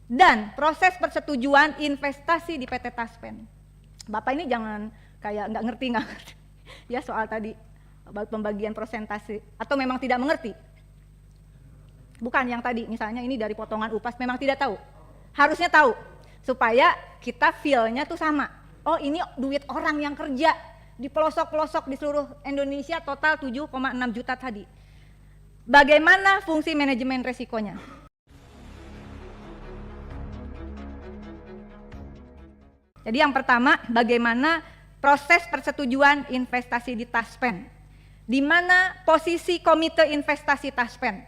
dan proses persetujuan investasi di PT Taspen. Bapak ini jangan kayak nggak ngerti ya soal tadi pembagian persentase, atau memang tidak mengerti. Bukan yang tadi misalnya ini dari potongan UPAS, memang tidak tahu. Harusnya tahu supaya kita feel-nya tuh sama. Oh, ini duit orang yang kerja di pelosok-pelosok di seluruh Indonesia, total 7,6 juta tadi. Bagaimana fungsi manajemen resikonya? Jadi yang pertama, bagaimana proses persetujuan investasi di Taspen, di mana posisi komite investasi Taspen,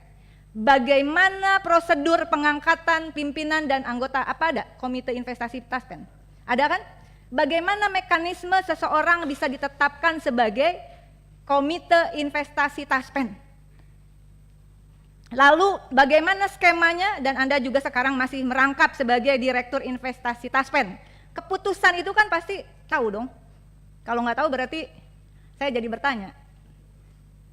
bagaimana prosedur pengangkatan pimpinan dan anggota, apa ada komite investasi Taspen? Ada kan? Bagaimana mekanisme seseorang bisa ditetapkan sebagai komite investasi Taspen? Lalu bagaimana skemanya, dan Anda juga sekarang masih merangkap sebagai direktur investasi Taspen. Keputusan itu kan pasti tahu dong. Kalau nggak tahu berarti saya jadi bertanya,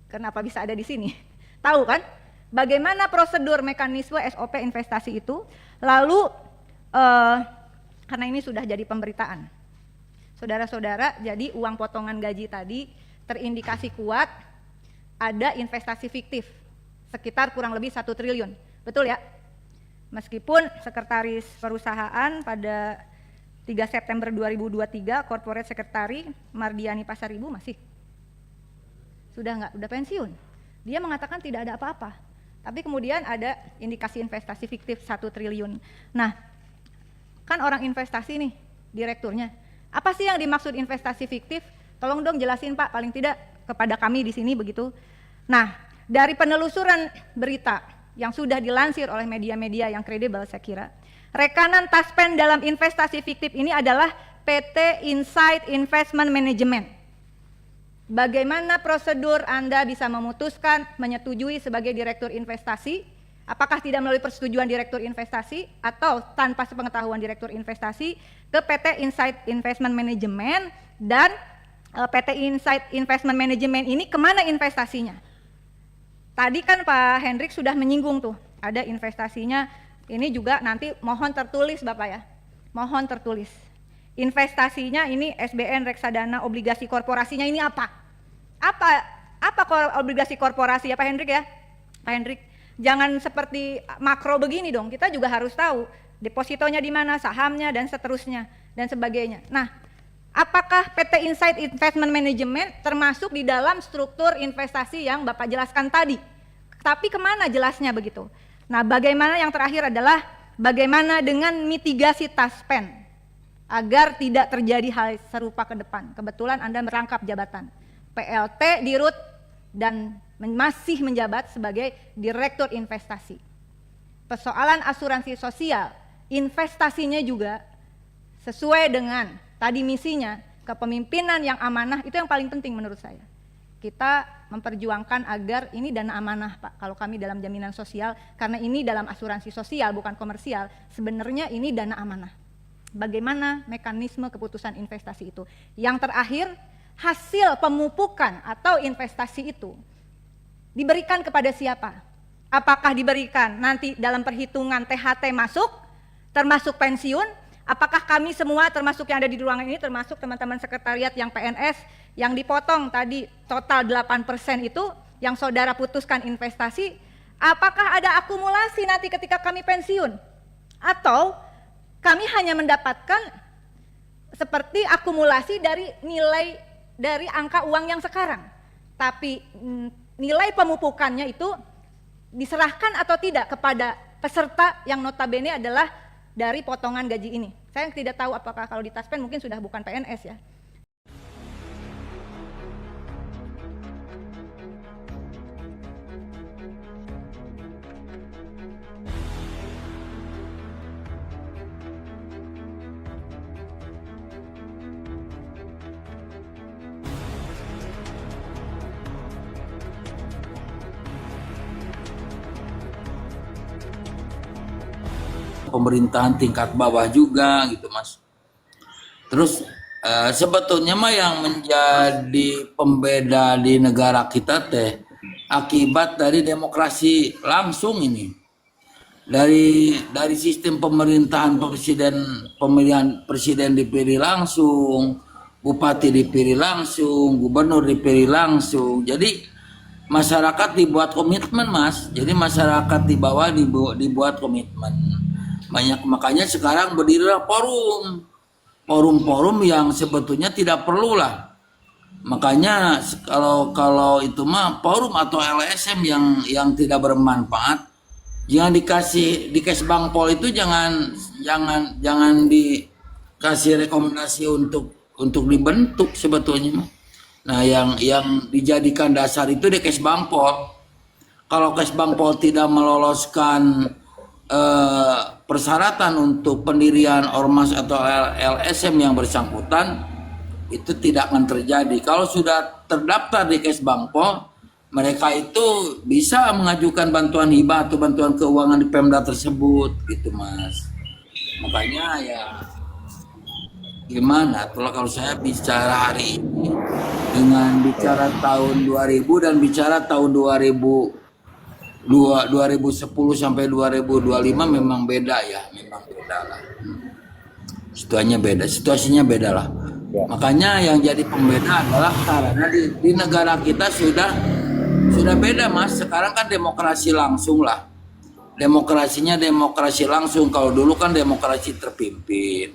kenapa bisa ada di sini? Tahu kan? Bagaimana prosedur mekanisme SOP investasi itu? Lalu karena ini sudah jadi pemberitaan, saudara-saudara, jadi uang potongan gaji tadi terindikasi kuat ada investasi fiktif sekitar kurang lebih 1 triliun, betul ya? Meskipun sekretaris perusahaan pada 3 September 2023, corporate secretary Mardiani Pasaribu masih sudah nggak, udah pensiun. Dia mengatakan tidak ada apa-apa, tapi kemudian ada indikasi investasi fiktif 1 triliun. Nah, kan orang investasi nih, direkturnya. Apa sih yang dimaksud investasi fiktif? Tolong dong jelasin Pak, paling tidak kepada kami di sini begitu. Nah, dari penelusuran berita yang sudah dilansir oleh media-media yang kredibel, saya kira rekanan Taspen dalam investasi fiktif ini adalah PT Insight Investment Management. Bagaimana prosedur Anda bisa memutuskan, menyetujui sebagai direktur investasi? Apakah tidak melalui persetujuan direktur investasi atau tanpa sepengetahuan direktur investasi ke PT Insight Investment Management, dan PT Insight Investment Management ini kemana investasinya? Tadi kan Pak Hendrik sudah menyinggung tuh, ada investasinya. Ini juga nanti mohon tertulis Bapak ya, mohon tertulis. Investasinya ini SBN, reksadana, obligasi korporasinya ini apa? Apa obligasi korporasi ya Pak Hendrik ya? Pak Hendrik, jangan seperti makro begini dong, kita juga harus tahu depositonya di mana, sahamnya dan seterusnya dan sebagainya. Nah, apakah PT Insight Investment Management termasuk di dalam struktur investasi yang Bapak jelaskan tadi? Tapi kemana jelasnya begitu? Nah, bagaimana yang terakhir adalah bagaimana dengan mitigasi Taspen agar tidak terjadi hal serupa ke depan. Kebetulan Anda merangkap jabatan PLT, Dirut, dan masih menjabat sebagai direktur investasi. Persoalan asuransi sosial, investasinya juga sesuai dengan tadi misinya, kepemimpinan yang amanah, itu yang paling penting menurut saya. Kita memperjuangkan agar ini dana amanah Pak, kalau kami dalam jaminan sosial, karena ini dalam asuransi sosial bukan komersial, sebenarnya ini dana amanah. Bagaimana mekanisme keputusan investasi itu? Yang terakhir, hasil pemupukan atau investasi itu diberikan kepada siapa? Apakah diberikan nanti dalam perhitungan THT masuk, termasuk pensiun? Apakah kami semua termasuk yang ada di ruangan ini, termasuk teman-teman sekretariat yang PNS, yang dipotong tadi total 8% itu, yang saudara putuskan investasi, apakah ada akumulasi nanti ketika kami pensiun? Atau kami hanya mendapatkan seperti akumulasi dari nilai dari angka uang yang sekarang, tapi nilai pemupukannya itu diserahkan atau tidak kepada peserta yang notabene adalah dari potongan gaji ini. Saya tidak tahu apakah kalau di Taspen mungkin sudah bukan PNS ya. Pemerintahan tingkat bawah juga gitu Mas. Terus sebetulnya mah yang menjadi pembeda di negara kita teh akibat dari demokrasi langsung ini. dari sistem pemerintahan pemilihan presiden dipilih langsung, bupati dipilih langsung, gubernur dipilih langsung. Jadi masyarakat dibuat komitmen, Mas. Jadi masyarakat di bawah dibuat komitmen. Makanya sekarang berdirilah forum yang sebetulnya tidak perlu lah. Makanya kalau itu mah forum atau LSM yang tidak bermanfaat, jangan di cash bangpol itu jangan dikasih rekomendasi untuk dibentuk sebetulnya. Nah, yang dijadikan dasar itu di cash bangpol. Kalau cash bangpol tidak meloloskan persyaratan untuk pendirian ormas atau LSM yang bersangkutan, itu tidak akan terjadi. Kalau sudah terdaftar di cash bangpol, mereka itu bisa mengajukan bantuan hibah atau bantuan keuangan di Pemda tersebut, gitu Mas. Makanya ya gimana kalau saya bicara hari ini dengan bicara tahun 2000 dan bicara tahun 2010 sampai 2025 memang beda ya, memang beda lah. Situasinya beda lah. Makanya yang jadi pembeda adalah karena di negara kita sudah beda, Mas. Sekarang kan demokrasi langsung lah. Demokrasinya demokrasi langsung. Kalau dulu kan demokrasi terpimpin.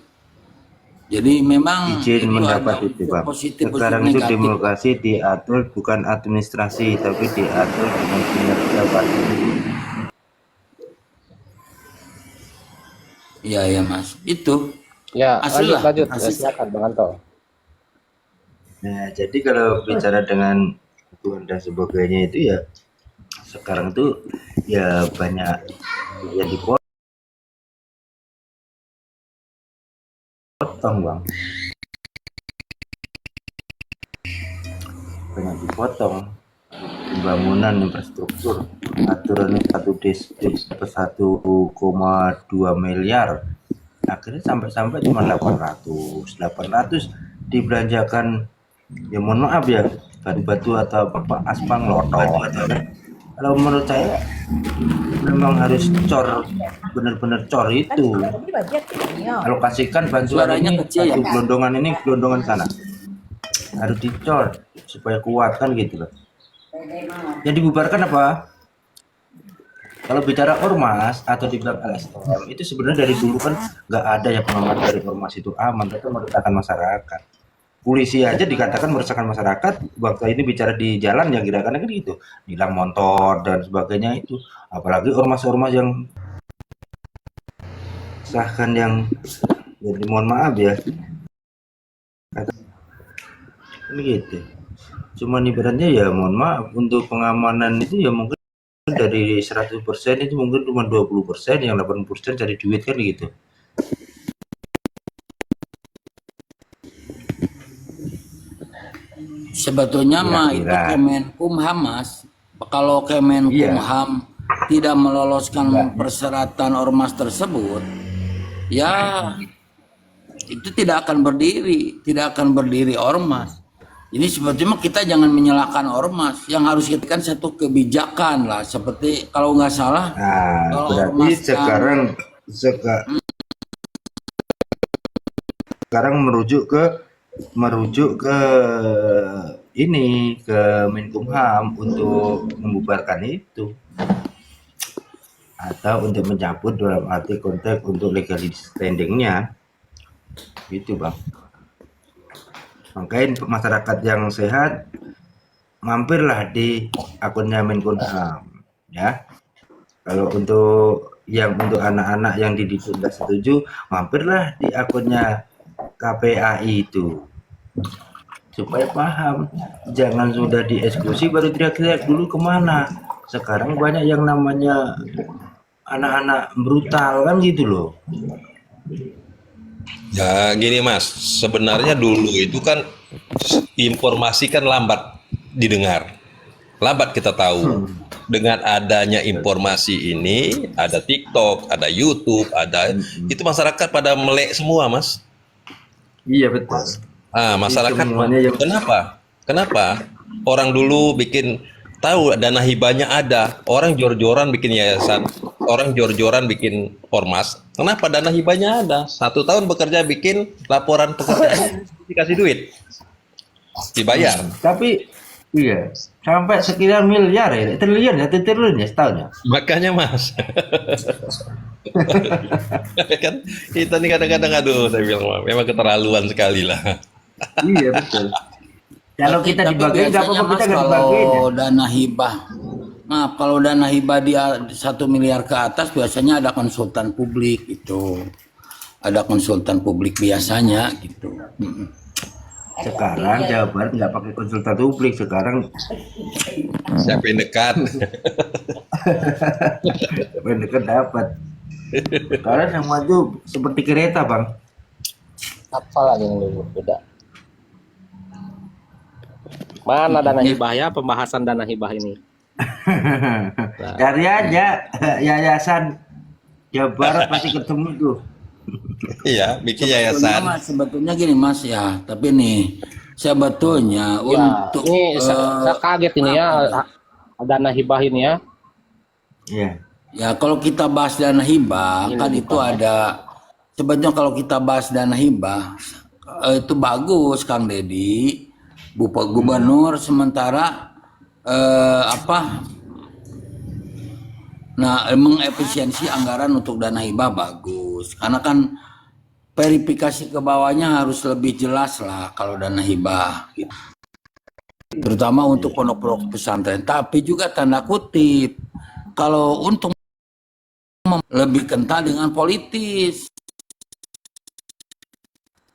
Jadi memang izin mendapat itu, Pak. Sekarang itu demokrasi diatur bukan administrasi, tapi diatur dengan kinerja, Pak. Iya ya, Mas. Itu. Ya, lanjut. Silakan Bang Anto. Nah, jadi kalau bicara dengan Tuhan dan sebagainya itu ya sekarang tuh ya banyak yang dipotong, Bang. Banyak dipotong pembangunan infrastruktur, aturan 1,2 miliar, akhirnya sampai cuma 800 dibelanjakan. Ya mohon maaf ya, batu atau apa aspal lotok. Kalau menurut saya memang harus benar-benar cor itu. Alokasikan bantuan ini satu gelondongan sana. Harus dicor supaya kuat kan gitu loh. Yang dibubarkan apa? Kalau bicara ormas atau dibilang LSM itu sebenarnya dari dulu kan nggak ada ya pengamat dari ormas itu aman, itu meresahkan masyarakat. Polisi aja dikatakan meresahkan masyarakat, waktu ini bicara di jalan ya gerakannya kan gitu, hilang motor dan sebagainya itu, apalagi ormas-ormas yang sahkan yang jadi mohon maaf ya, ini gitu. Cuman ibaratnya ya mohon maaf untuk pengamanan itu ya mungkin dari 100% itu mungkin cuma 20%, yang 80% cari duit kan gitu. Sebetulnya mah itu Kemenkumham, Mas. Kalau Kemenkumham tidak meloloskan persyaratan ormas tersebut, ya itu tidak akan berdiri ormas. Jadi sebetulnya kita jangan menyalahkan ormas, yang harus kita kan satu kebijakan lah, seperti kalau nggak salah. Nah, berarti sekarang merujuk ke ini, ke Menkumham untuk membubarkan itu atau untuk mencabut dalam arti konteks untuk legal standingnya itu, Bang. Makanya masyarakat yang sehat mampirlah di akunnya Menkumham ya. Kalau untuk anak-anak yang dididik tidak setuju, mampirlah di akunnya KPAI itu supaya paham, jangan sudah dieksekusi baru teriak-teriak dulu kemana. Sekarang banyak yang namanya anak-anak brutal kan gitu loh. Ya gini Mas, sebenarnya dulu itu kan informasi kan lambat didengar, lambat kita tahu. Dengan adanya informasi ini, ada TikTok, ada YouTube, itu masyarakat pada melek semua, Mas. Iya betul. Masyarakat kenapa orang dulu bikin tahu dana hibahnya ada, orang jor-joran bikin yayasan, orang jor-joran bikin ormas. Kenapa dana hibahnya ada? 1 tahun bekerja bikin laporan pekerjaan, dikasih duit, dibayar. Tapi iya, sampai sekian miliar ya, triliun ya, triliun ya setahun ya. Makanya Mas, kan kita nih kadang-kadang aduh, saya bilang memang keterlaluan sekali lah. Iya betul. Kalau kita Tapi dibagiin nggak biasanya apa-apa, Mas kita nggak kalau dibagiin ya. dana hibah, maaf kalau dana hibah di 1 miliar ke atas biasanya ada konsultan publik itu, ada konsultan publik biasanya gitu. Sekarang Jawa Barat nggak pakai konsultan publik, sekarang Siapa yang dekat? pendekat dapat. Sekarang semua itu seperti kereta bang. Apa lagi yang dulu beda? Mana dana hibah ya? Pembahasan dana hibah ini. Cari aja yayasan Jawa Barat pasti ketemu tuh. Iya, bikin Sebetulnya, yayasan. Mas, sebetulnya gini Mas ya, tapi nih sebetulnya Ya, untuk ini saya kaget ini ya, dana hibah ini ya. Iya. ya kalau kita bahas dana hibah kan itu ada sebetulnya kalau kita bahas dana hibah itu bagus Kang Deddy, Bapak Gubernur sementara mengefisiensi anggaran untuk dana hibah bagus karena kan verifikasi ke bawahnya harus lebih jelas lah kalau dana hibah gitu. Terutama untuk pondok-pondok pesantren, tapi juga tanda kutip kalau untuk lebih kental dengan politis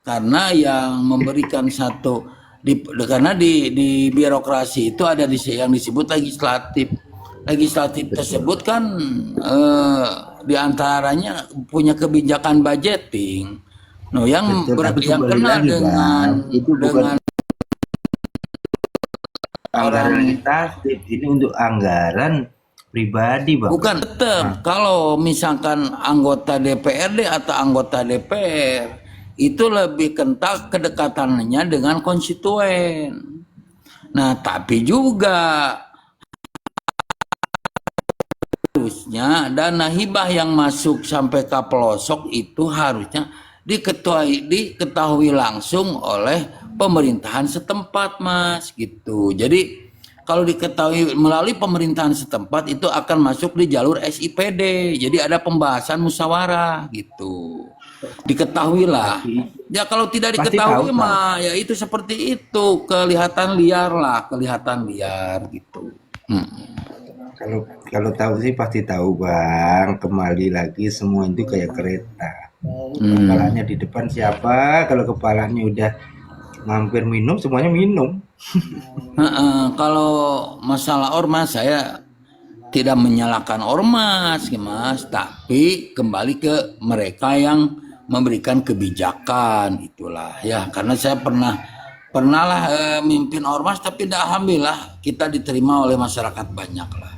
karena yang memberikan karena di birokrasi itu ada yang disebut legislatif tersebut kan diantaranya punya kebijakan budgeting, yang kenal dengan Anggaran legislatif ini untuk anggaran pribadi bang. bukan tetap kalau misalkan anggota DPRD atau anggota DPR itu lebih kental kedekatannya dengan konstituen. Nah, tapi juga harusnya dana hibah yang masuk sampai ke pelosok itu harusnya diketahui langsung oleh pemerintahan setempat, Mas, gitu. Jadi kalau diketahui melalui pemerintahan setempat itu akan masuk di jalur SIPD. Jadi ada pembahasan musyawarah gitu. Diketahuilah. Ya kalau tidak diketahui mah ya itu seperti itu, kelihatan liar gitu. Kalau tahu sih pasti tahu bang. Kembali lagi semua itu kayak kereta. Kepalanya di depan siapa? Kalau kepalanya udah mampir minum, semuanya minum. Kalau masalah ormas saya tidak menyalahkan ormas, Mas, tapi kembali ke mereka yang memberikan kebijakan itulah ya. Karena saya pernahlah mimpin ormas, tapi alhamdulillah kita diterima oleh masyarakat banyak lah.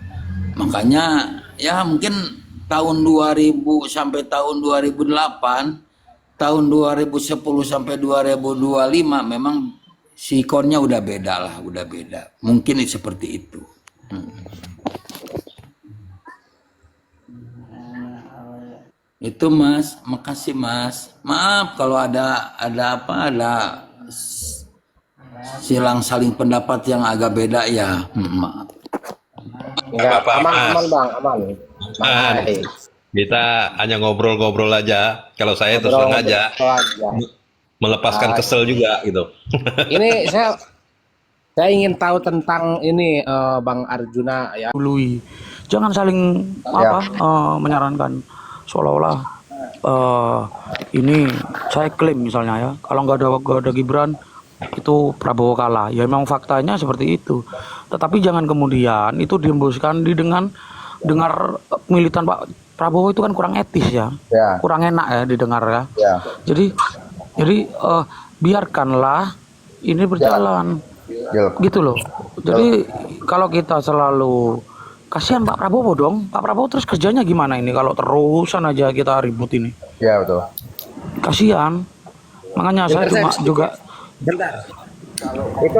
Makanya ya mungkin tahun 2000 sampai tahun 2008, tahun 2010 sampai 2025 memang sikonnya udah beda. Mungkin seperti itu. Itu Mas, makasih Mas. Maaf kalau ada silang saling pendapat yang agak beda ya. Maaf. Enggak, aman Bang, aman. Kita hanya ngobrol-ngobrol aja. Kalau saya terus terang aja, melepaskan kesel juga gitu. Ini saya ingin tahu tentang ini Bang Arjuna ya. Dului. Jangan saling menyarankan seolah-olah ini saya klaim misalnya ya, kalau nggak ada Gibran itu Prabowo kalah. Ya memang faktanya seperti itu. Tetapi jangan kemudian itu dihembuskan dengar militan Pak Prabowo itu kan kurang etis ya. Kurang enak ya didengar ya. Jadi biarkanlah ini berjalan. Gitu loh. Jadi kalau kita selalu kasihan Pak Prabowo dong. Pak Prabowo terus kerjanya gimana ini kalau terusan aja kita ribut ini? Ya betul. Kasihan. Makanya saya cuma juga bentar. Itu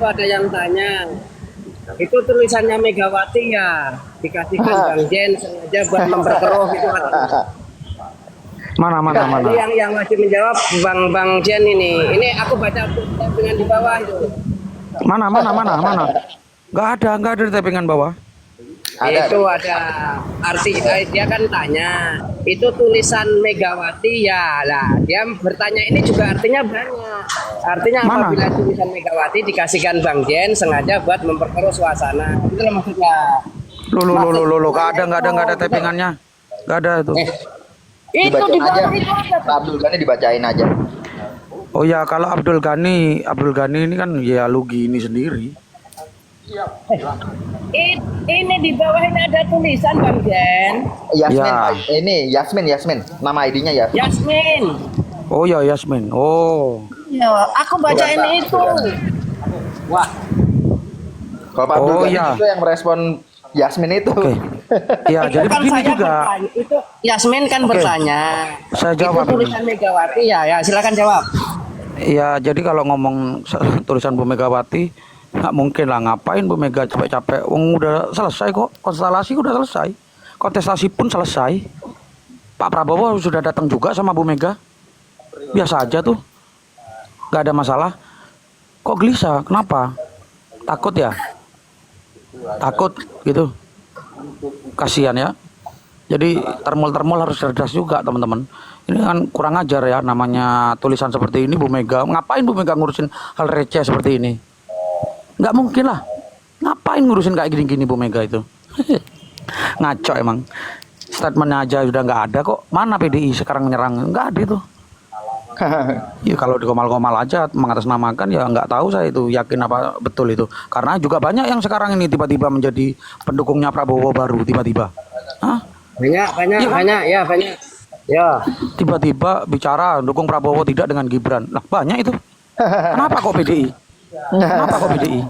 ada yang tanya Itu tulisannya Megawati ya, dikasihkan Bang Jen sengaja buat memperkeruh itu katanya. Mana? Ini yang masih menjawab Bang Jen ini. Ini aku baca dengan di bawah itu. Mana? Nggak ada di tappingan bawah. Itu ada arti dia kan tanya, itu tulisan Megawati ya. Lah, dia bertanya ini juga artinya banyak. Artinya Mana? apabila tulisan Megawati dikasihkan Bang Jen sengaja buat memperkeruh suasana. Itu lah maksudnya. Lo, nggak ada tappingannya. Nggak ada itu. Itu di Dibacain aja. bawah itu ada. Pak Abdul Ghani dibacain aja. Oh ya, kalau Abdul Ghani ini kan ya lu gini sendiri. Ini di bawah ini ada tulisan Bang Jen. Yasmin, Ya. Pak. Ini Yasmin. Nama ID-nya ya. Yasmin. Oh ya, Yasmin. Oh. Ya, aku bacain itu. Wah, Kalau Pak Abdul Oh, Ghani iya. juga yang merespon Yasmin itu. Oke. Ya, jadi kan begini saya juga. bertanya, itu Yasmin kan Oke. bertanya. Saya jawab Itu tulisan Megawati ya, silakan jawab. Ya, jadi kalau ngomong tulisan Bu Megawati, nggak mungkin lah, ngapain Bu Mega capek-capek. Wong udah selesai kok, konstelasi udah selesai, kontestasi pun selesai. Pak Prabowo sudah datang juga sama Bu Mega, biasa aja tuh, nggak ada masalah. Kok gelisah? Kenapa? Takut ya? Takut gitu? Kasihan ya. Jadi termul harus cerdas juga teman-teman. Ini kan kurang ajar ya, namanya tulisan seperti ini Bu Mega. Ngapain Bu Mega ngurusin hal receh seperti ini? Nggak mungkin lah. Ngapain ngurusin kayak gini-gini Bu Mega itu? Ngaco emang. Statementnya aja udah nggak ada kok. Mana PDI sekarang nyerang? Nggak ada itu. Ya kalau dikomal-komal aja mengatasnamakan ya nggak tahu saya itu yakin apa betul itu. Karena juga banyak yang sekarang ini tiba-tiba menjadi pendukungnya Prabowo baru tiba-tiba. Hah? Banyak. Ya. Tiba-tiba bicara dukung Prabowo tidak dengan Gibran. Lah banyak itu. Kenapa kok PDI? Kenapa kok PDI?